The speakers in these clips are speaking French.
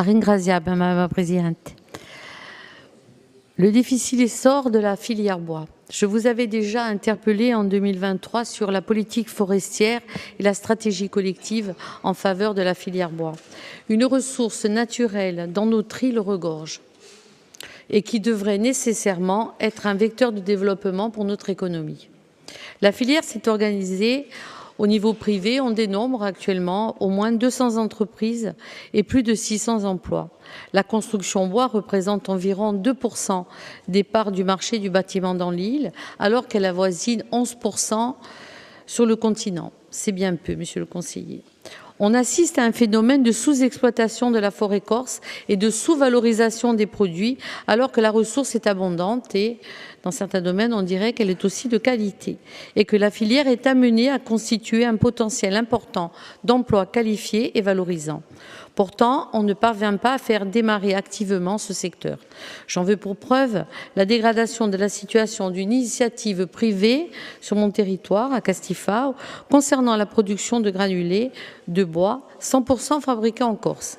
Ringrazia, Madame la Présidente. Le difficile essor de la filière bois. Je vous avais déjà interpellé en 2023 sur la politique forestière et la stratégie collective en faveur de la filière bois. Une ressource naturelle dont notre île regorge et qui devrait nécessairement être un vecteur de développement pour notre économie. La filière s'est organisée au niveau privé. On dénombre actuellement au moins 200 entreprises et plus de 600 emplois. La construction bois représente environ 2% des parts du marché du bâtiment dans l'île, alors qu'elle avoisine 11% sur le continent. C'est bien peu, monsieur le conseiller. On assiste à un phénomène de sous-exploitation de la forêt corse et de sous-valorisation des produits, alors que la ressource est abondante et, dans certains domaines, on dirait qu'elle est aussi de qualité et que la filière est amenée à constituer un potentiel important d'emplois qualifiés et valorisants. Pourtant, on ne parvient pas à faire démarrer activement ce secteur. J'en veux pour preuve la dégradation de la situation d'une initiative privée sur mon territoire, à Castifao, concernant la production de granulés de bois 100% fabriqués en Corse.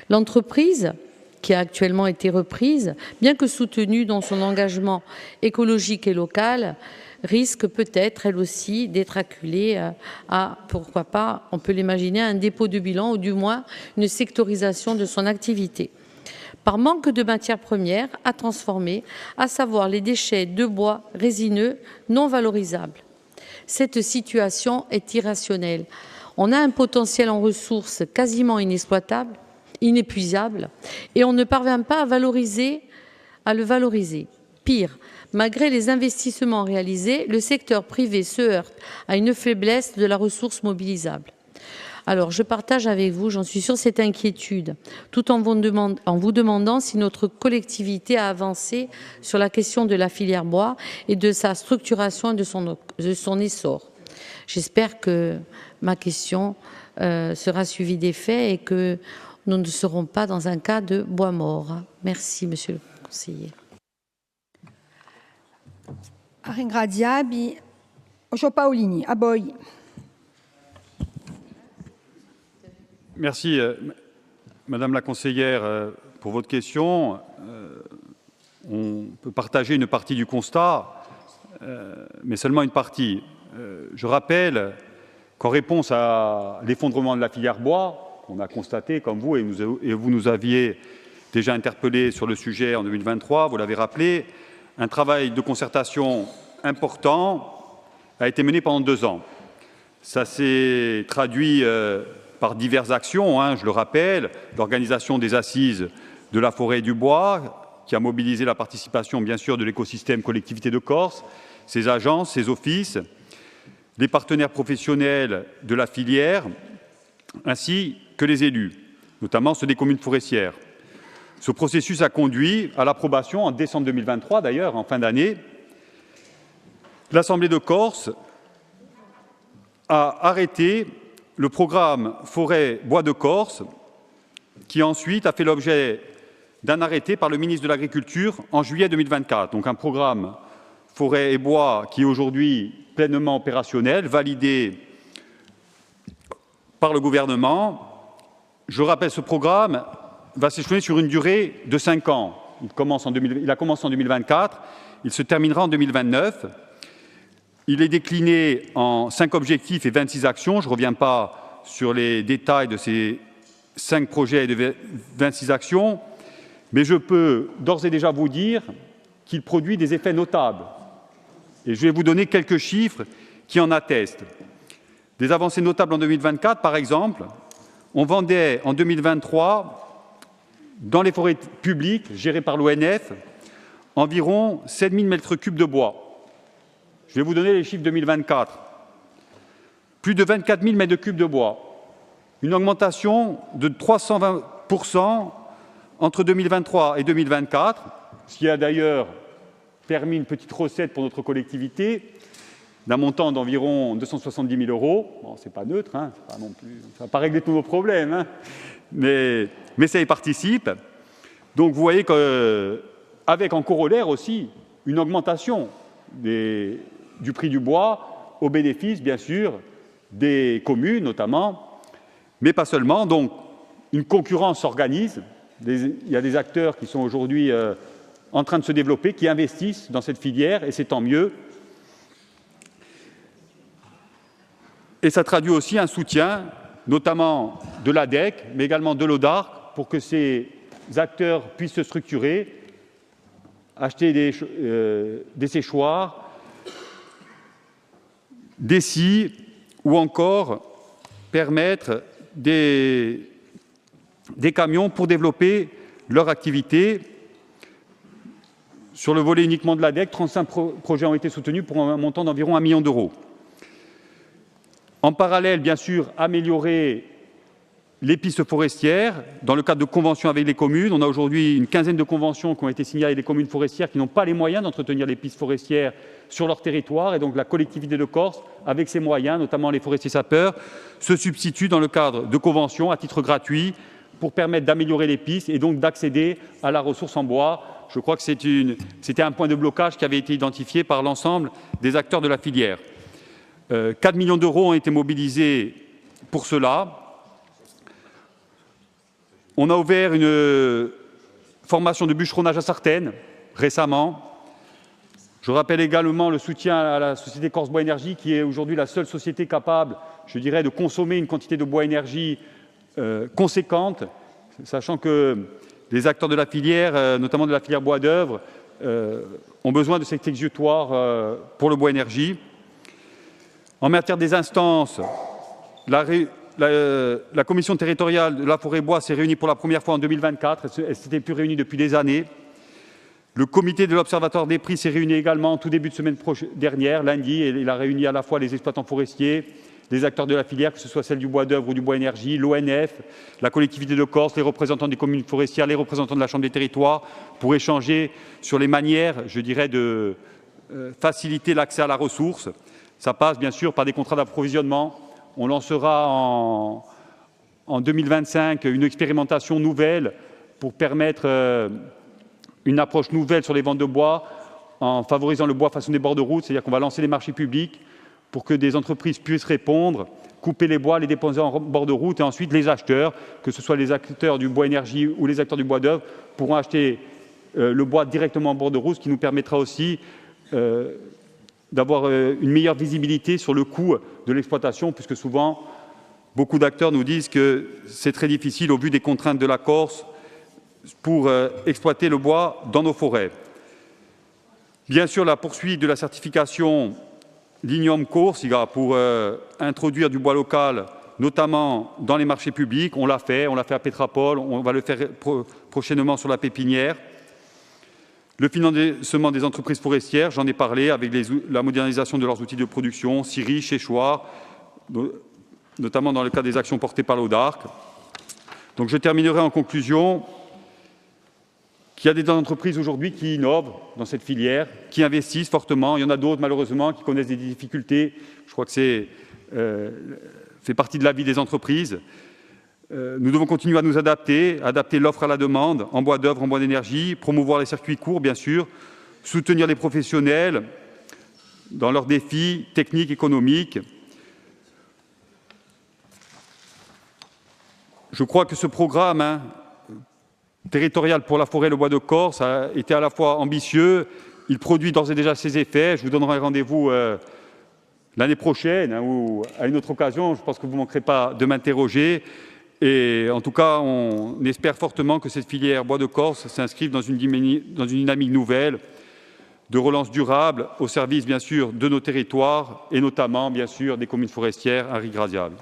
L'entreprise, qui a actuellement été reprise, bien que soutenue dans son engagement écologique et local, risque peut-être, elle aussi, d'être acculée à, pourquoi pas, on peut l'imaginer, un dépôt de bilan ou du moins une sectorisation de son activité. Par manque de matières premières à transformer, à savoir les déchets de bois résineux non valorisables. Cette situation est irrationnelle. On a un potentiel en ressources quasiment inexploitable, inépuisable, et on ne parvient pas à le valoriser. Pire, malgré les investissements réalisés, le secteur privé se heurte à une faiblesse de la ressource mobilisable. Alors, je partage avec vous, j'en suis sûre, cette inquiétude, tout en vous demandant si notre collectivité a avancé sur la question de la filière bois et de sa structuration et de son essor. J'espère que ma question sera suivie des faits et que nous ne serons pas dans un cas de bois mort. Merci, monsieur le conseiller. Ringrazia-bi Ojo Paolini, a Boy. Merci, Madame la conseillère, pour votre question. On peut partager une partie du constat, mais seulement une partie. Je rappelle qu'en réponse à l'effondrement de la filière bois, qu'on a constaté comme vous, et vous nous aviez déjà interpellé sur le sujet en 2023, vous l'avez rappelé, un travail de concertation important a été mené pendant 2 ans. Ça s'est traduit par diverses actions, je le rappelle, l'organisation des assises de la forêt et du bois, qui a mobilisé la participation, bien sûr, de l'écosystème collectivité de Corse, ses agences, ses offices, les partenaires professionnels de la filière, ainsi que les élus, notamment ceux des communes forestières. Ce processus a conduit à l'approbation en décembre 2023, d'ailleurs, en fin d'année. L'Assemblée de Corse a arrêté le programme Forêt-Bois de Corse, qui ensuite a fait l'objet d'un arrêté par le ministre de l'Agriculture en juillet 2024. Donc un programme Forêt et Bois qui est aujourd'hui pleinement opérationnel, validé par le gouvernement. Je rappelle, ce programme va s'échelonner sur une durée de 5 ans. Il a commencé en 2024, il se terminera en 2029. Il est décliné en 5 objectifs et 26 actions. Je ne reviens pas sur les détails de ces 5 projets et de 26 actions, mais je peux d'ores et déjà vous dire qu'il produit des effets notables. Et je vais vous donner quelques chiffres qui en attestent. Des avancées notables en 2024, par exemple, on vendait en 2023 dans les forêts publiques gérées par l'ONF environ 7 000 m3 de bois. Je vais vous donner les chiffres 2024. Plus de 24 000 m3 de bois. Une augmentation de 320% entre 2023 et 2024, ce qui a d'ailleurs permis une petite recette pour notre collectivité d'un montant d'environ 270 000 €. Bon, c'est pas neutre, c'est pas non plus, ça va pas régler tous nos problèmes, mais ça y participe. Donc vous voyez qu'avec en corollaire aussi une augmentation du prix du bois au bénéfice, bien sûr, des communes notamment, mais pas seulement. Donc une concurrence s'organise. Il y a des acteurs qui sont aujourd'hui en train de se développer, qui investissent dans cette filière, et c'est tant mieux. Et ça traduit aussi un soutien, notamment de l'ADEC, mais également de l'ODARC, pour que ces acteurs puissent se structurer, acheter des séchoirs, des scies, ou encore permettre des camions pour développer leur activité. Sur le volet uniquement de l'ADEC, 35 projets ont été soutenus pour un montant d'environ 1 million d'euros. En parallèle, bien sûr, améliorer les pistes forestières dans le cadre de conventions avec les communes. On a aujourd'hui une quinzaine de conventions qui ont été signées avec les communes forestières qui n'ont pas les moyens d'entretenir les pistes forestières sur leur territoire, et donc la collectivité de Corse, avec ses moyens, notamment les forestiers sapeurs, se substitue dans le cadre de conventions à titre gratuit pour permettre d'améliorer les pistes et donc d'accéder à la ressource en bois. Je crois que c'était un point de blocage qui avait été identifié par l'ensemble des acteurs de la filière. 4 millions d'euros ont été mobilisés pour cela. On a ouvert une formation de bûcheronnage à Sartène récemment. Je rappelle également le soutien à la société Corse Bois Énergie, qui est aujourd'hui la seule société capable, je dirais, de consommer une quantité de bois énergie conséquente, sachant que les acteurs de la filière, notamment de la filière bois d'œuvre, ont besoin de cet exutoire pour le bois énergie. En matière des instances, la commission territoriale de la forêt-bois s'est réunie pour la première fois en 2024. Elle ne s'était plus réunie depuis des années. Le comité de l'Observatoire des prix s'est réuni également en tout début de semaine dernière, lundi, et il a réuni à la fois les exploitants forestiers, les acteurs de la filière, que ce soit celle du bois d'œuvre ou du bois énergie, l'ONF, la collectivité de Corse, les représentants des communes forestières, les représentants de la Chambre des territoires, pour échanger sur les manières, je dirais, de faciliter l'accès à la ressource. Ça passe bien sûr par des contrats d'approvisionnement. On lancera en 2025 une expérimentation nouvelle pour permettre une approche nouvelle sur les ventes de bois en favorisant le bois façonné bord de route, c'est-à-dire qu'on va lancer des marchés publics pour que des entreprises puissent répondre, couper les bois, les déposer en bord de route, et ensuite les acheteurs, que ce soit les acteurs du bois énergie ou les acteurs du bois d'œuvre, pourront acheter le bois directement en bord de route, ce qui nous permettra aussi d'avoir une meilleure visibilité sur le coût de l'exploitation, puisque souvent, beaucoup d'acteurs nous disent que c'est très difficile au vu des contraintes de la Corse pour exploiter le bois dans nos forêts. Bien sûr, la poursuite de la certification Lignum Corsica pour introduire du bois local, notamment dans les marchés publics. On l'a fait à Pétrapole, on va le faire prochainement sur la Pépinière. Le financement des entreprises forestières, j'en ai parlé, avec la modernisation de leurs outils de production, scieries, séchoirs, notamment dans le cadre des actions portées par l'ODARC. Donc je terminerai en conclusion qu'il y a des entreprises aujourd'hui qui innovent dans cette filière, qui investissent fortement. Il y en a d'autres, malheureusement, qui connaissent des difficultés. Je crois que c'est fait partie de la vie des entreprises. Nous devons continuer à nous adapter l'offre à la demande, en bois d'œuvre, en bois d'énergie, promouvoir les circuits courts, bien sûr, soutenir les professionnels dans leurs défis techniques, économiques. Je crois que ce programme territorial pour la forêt et le bois de Corse a été à la fois ambitieux, il produit d'ores et déjà ses effets. Je vous donnerai rendez-vous l'année prochaine ou à une autre occasion. Je pense que vous ne manquerez pas de m'interroger. Et en tout cas, on espère fortement que cette filière bois de Corse s'inscrive dans une dynamique nouvelle de relance durable au service, bien sûr, de nos territoires et notamment, bien sûr, des communes forestières à Rigrazial.